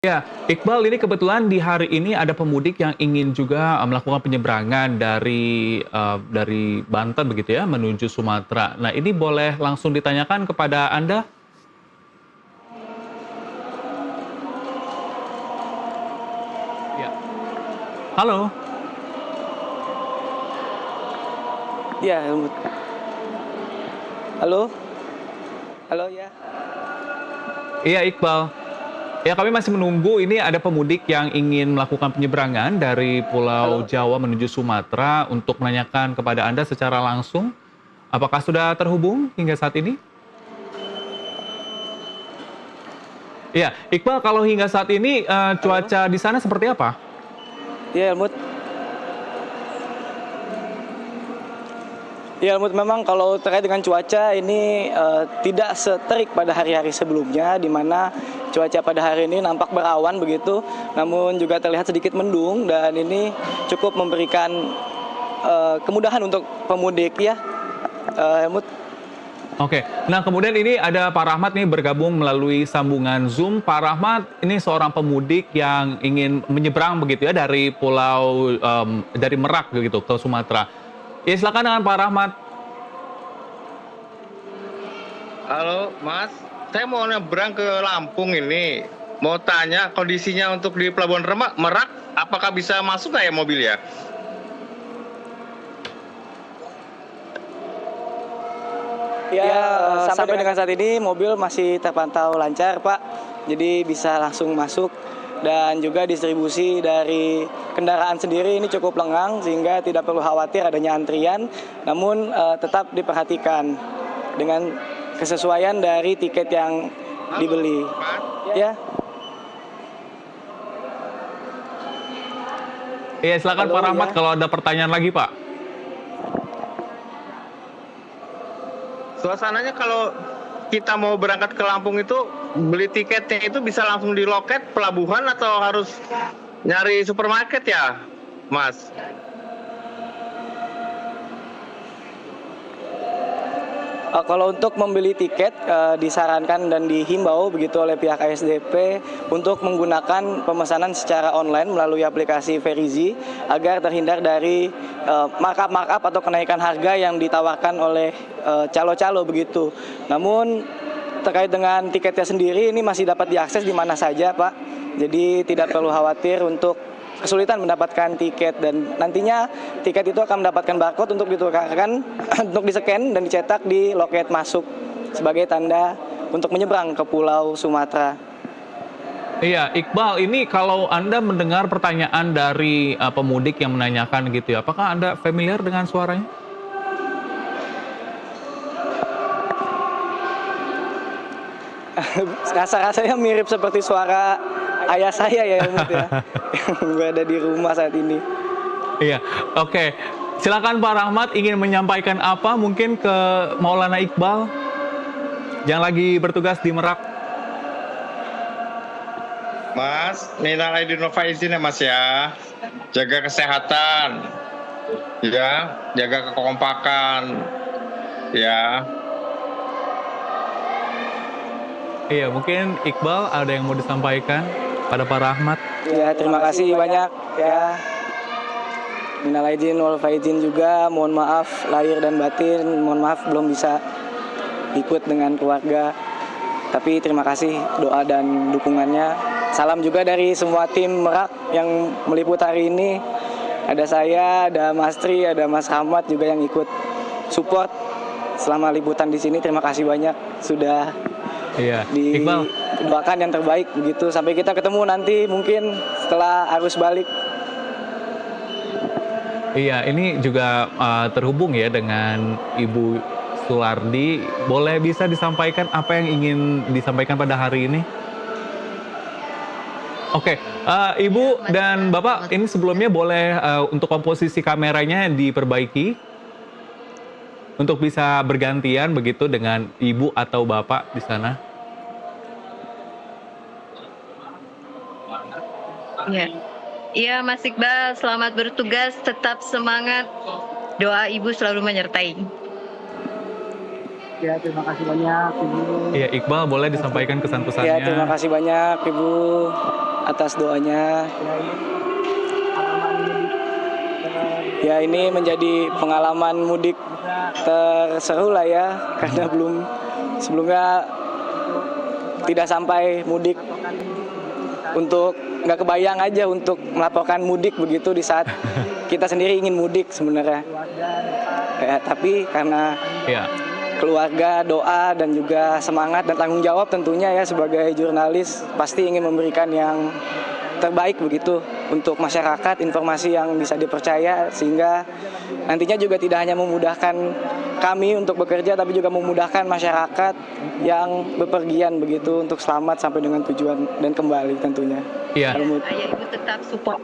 Ya, Iqbal, ini kebetulan di hari ini ada pemudik yang ingin juga melakukan penyeberangan dari Banten begitu ya menuju Sumatera. Nah, ini boleh langsung ditanyakan kepada Anda? Ya. Halo. Iya, halo? Halo, ya. Iya, Iqbal. Ya, kami masih menunggu ini ada pemudik yang ingin melakukan penyeberangan dari Pulau Halo? Jawa menuju Sumatera untuk menanyakan kepada Anda secara langsung. Apakah sudah terhubung hingga saat ini? Iya, Iqbal, kalau hingga saat ini Halo? cuaca di sana seperti apa? Iya, Helmut. Iya, Helmut, memang kalau terkait dengan cuaca ini tidak seterik pada hari-hari sebelumnya, di mana cuaca pada hari ini nampak berawan begitu, namun juga terlihat sedikit mendung dan ini cukup memberikan kemudahan untuk pemudik ya, Helmut. Oke, nah kemudian ini ada Pak Rahmat nih bergabung melalui sambungan Zoom. Pak Rahmat ini seorang pemudik yang ingin menyeberang begitu ya dari dari Merak begitu ke Sumatera. Ya silakan dengan Pak Rahmat. Halo, Mas. Saya mau nyebrang ke Lampung ini. Mau tanya kondisinya untuk di Pelabuhan Merak, apakah bisa masuk nggak ya mobil ya? Ya, sampai dengan saat ini mobil masih terpantau lancar, Pak. Jadi bisa langsung masuk dan juga distribusi dari kendaraan sendiri ini cukup lengang sehingga tidak perlu khawatir adanya antrian. Namun tetap diperhatikan dengan kesesuaian dari tiket yang dibeli. Mas. Ya, Ya silakan halo Pak Rahmat ya. kalau ada pertanyaan lagi Pak. Suasananya kalau kita mau berangkat ke Lampung itu beli tiketnya itu bisa langsung di loket pelabuhan atau harus nyari supermarket ya, Mas? Kalau untuk membeli tiket disarankan dan dihimbau begitu oleh pihak ASDP untuk menggunakan pemesanan secara online melalui aplikasi Verizi agar terhindar dari markup atau kenaikan harga yang ditawarkan oleh calo-calo begitu. Namun terkait dengan tiketnya sendiri ini masih dapat diakses di mana saja, Pak. Jadi tidak perlu khawatir untuk kesulitan mendapatkan tiket dan nantinya tiket itu akan mendapatkan barcode untuk ditukarkan untuk di-scan dan dicetak di loket masuk sebagai tanda untuk menyeberang ke Pulau Sumatera. Iya, Iqbal, ini kalau Anda mendengar pertanyaan dari pemudik yang menanyakan gitu ya, apakah Anda familiar dengan suaranya? Rasa-rasanya mirip seperti suara ayah saya ya, Helmut ya, yang berada di rumah saat ini. Iya, oke. Silakan Pak Rahmat ingin menyampaikan apa mungkin ke Maulana Iqbal yang lagi bertugas di Merak. Mas, minal aidin wal faizin ya Mas ya. Jaga kesehatan. Ya, jaga kekompakan. Ya. Iya, mungkin Iqbal ada yang mau disampaikan pada Pak Rahmat. Ya, terima kasih banyak ya. Minal aidin wal faizin juga, mohon maaf lahir dan batin, mohon maaf belum bisa ikut dengan keluarga. Tapi terima kasih doa dan dukungannya. Salam juga dari semua tim Merak yang meliput hari ini. Ada saya, ada Mas Tri, ada Mas Rahmat juga yang ikut support selama liputan di sini. Terima kasih banyak sudah Iya, Iqbal. didoakan yang terbaik begitu. Sampai kita ketemu nanti mungkin setelah arus balik. Iya, ini juga terhubung ya dengan Ibu Sulardi. Boleh bisa disampaikan apa yang ingin disampaikan pada hari ini? Oke, Ibu dan Bapak, ini sebelumnya boleh untuk komposisi kameranya diperbaiki untuk bisa bergantian begitu dengan Ibu atau Bapak di sana. Ya. Iya, Mas Iqbal, selamat bertugas, tetap semangat. Doa Ibu selalu menyertai. Ya, terima kasih banyak Ibu. Iya, Iqbal boleh disampaikan Ya, kesan-pesannya. terima kasih banyak Ibu. atas doanya. Ya, ini menjadi pengalaman mudik terseru lah ya, karena sebelumnya tidak sampai mudik, untuk nggak kebayang aja untuk melaporkan mudik begitu di saat kita sendiri ingin mudik sebenarnya. Ya, tapi karena keluarga, doa, dan juga semangat dan tanggung jawab tentunya ya, sebagai jurnalis pasti ingin memberikan yang terbaik begitu untuk masyarakat, informasi yang bisa dipercaya, sehingga nantinya juga tidak hanya memudahkan kami untuk bekerja, tapi juga memudahkan masyarakat yang bepergian begitu untuk selamat sampai dengan tujuan dan kembali tentunya. Iya. Ayah ibu tetap support.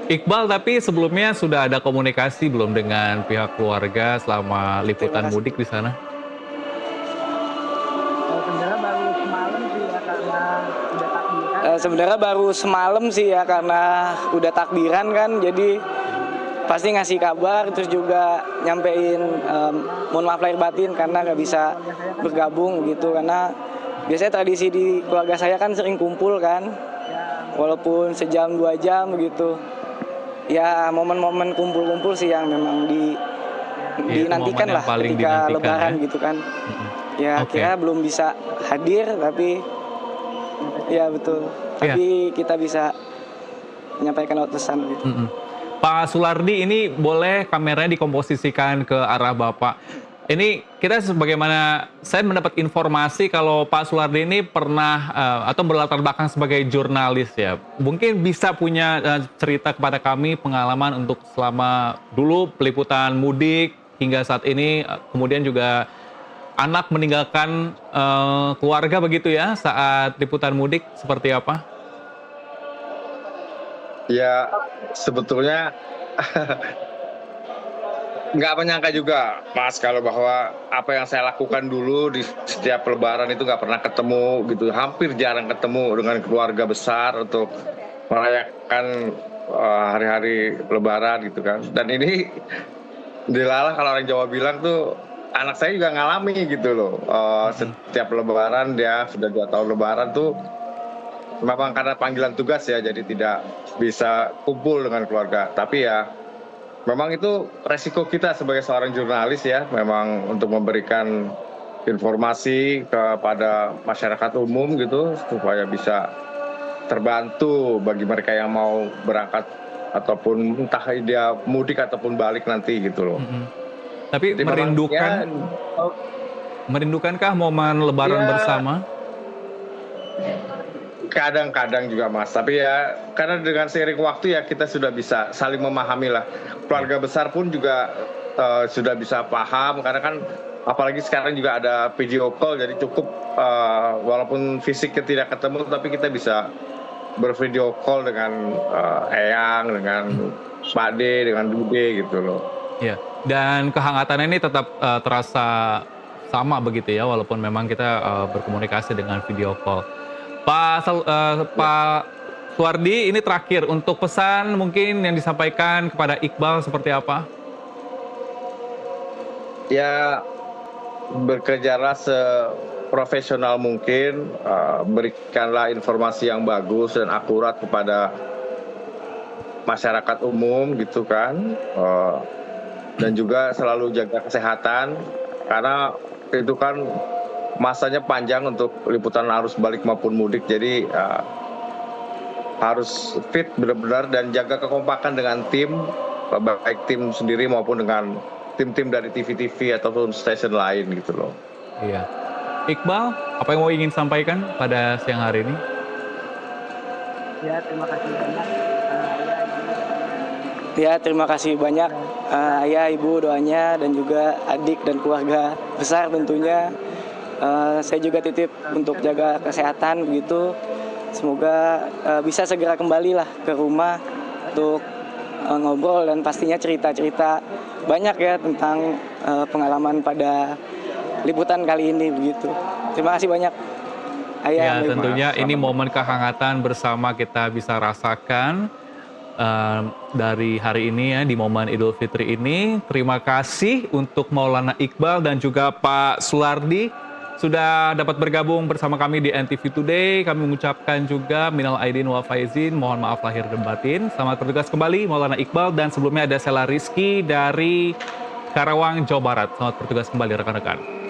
Iqbal, tapi sebelumnya sudah ada komunikasi belum dengan pihak keluarga selama liputan mudik di sana? Sebenarnya baru semalam sih ya, karena udah takbiran kan, jadi pasti ngasih kabar, terus juga nyampein mohon maaf lahir batin karena nggak bisa bergabung gitu, karena biasanya tradisi di keluarga saya kan sering kumpul kan, walaupun sejam 2 jam begitu. Ya, momen-momen kumpul-kumpul sih yang memang dinantikan lah ketika Lebaran ya? Gitu kan. Ya, kira belum bisa hadir, tapi ya betul. Tapi kita bisa menyampaikan pesan gitu. Pak Sulardi, ini boleh kameranya dikomposisikan ke arah Bapak. Ini kita sebagaimana saya mendapat informasi kalau Pak Sulardi ini pernah atau berlatar belakang sebagai jurnalis ya. Mungkin bisa punya cerita kepada kami pengalaman untuk selama dulu peliputan mudik hingga saat ini, kemudian juga anak meninggalkan keluarga begitu ya saat liputan mudik, seperti apa? Ya, sebetulnya nggak menyangka juga, Mas, kalau bahwa apa yang saya lakukan dulu di setiap Lebaran itu nggak pernah ketemu gitu, hampir jarang ketemu dengan keluarga besar untuk merayakan hari-hari Lebaran gitu kan. Dan ini dilalah kalau orang Jawa bilang tuh, anak saya juga ngalami gitu loh. Setiap Lebaran dia sudah 2 tahun Lebaran tuh memang karena panggilan tugas ya, jadi tidak bisa kumpul dengan keluarga. Tapi ya memang itu resiko kita sebagai seorang jurnalis ya, memang untuk memberikan informasi kepada masyarakat umum gitu, supaya bisa terbantu bagi mereka yang mau berangkat ataupun entah dia mudik ataupun balik nanti gitu loh. Tapi jadi merindukankah momen Lebaran bersama? Kadang-kadang juga, Mas, tapi ya karena dengan seiring waktu ya kita sudah bisa saling memahami lah. Keluarga besar pun juga sudah bisa paham, karena kan apalagi sekarang juga ada video call, jadi cukup walaupun fisiknya tidak ketemu tapi kita bisa bervideo call dengan Eyang, dengan Pak D, dengan Dude gitu loh. Ya, dan kehangatannya ini tetap terasa sama begitu ya, walaupun memang kita berkomunikasi dengan video call. Pak Sulardi, ini terakhir untuk pesan mungkin yang disampaikan kepada Iqbal seperti apa? Ya, bekerjalah seprofesional mungkin, berikanlah informasi yang bagus dan akurat kepada masyarakat umum gitu kan, dan juga selalu jaga kesehatan, karena itu kan masanya panjang untuk liputan arus balik maupun mudik, jadi harus fit benar-benar dan jaga kekompakan dengan tim, baik tim sendiri maupun dengan tim-tim dari TV-TV ataupun stasiun lain gitu loh. Iya. Iqbal, apa yang mau ingin sampaikan pada siang hari ini? Ya, terima kasih banyak. Ya, terima kasih banyak ayah, ibu doanya, dan juga adik dan keluarga besar tentunya. Saya juga titip untuk jaga kesehatan begitu. Semoga bisa segera kembali lah ke rumah untuk ngobrol dan pastinya cerita-cerita banyak ya tentang pengalaman pada liputan kali ini begitu. Terima kasih banyak. Ya, tentunya ini momen kehangatan bersama kita bisa rasakan dari hari ini ya, di momen Idul Fitri ini. Terima kasih untuk Maulana Iqbal dan juga Pak Sulardi sudah dapat bergabung bersama kami di NTV Today. Kami mengucapkan juga minal aidin wal faizin, mohon maaf lahir dan batin. Selamat bertugas kembali Maulana Iqbal, dan sebelumnya ada Sela Rizky dari Karawang, Jawa Barat. Selamat bertugas kembali rekan-rekan.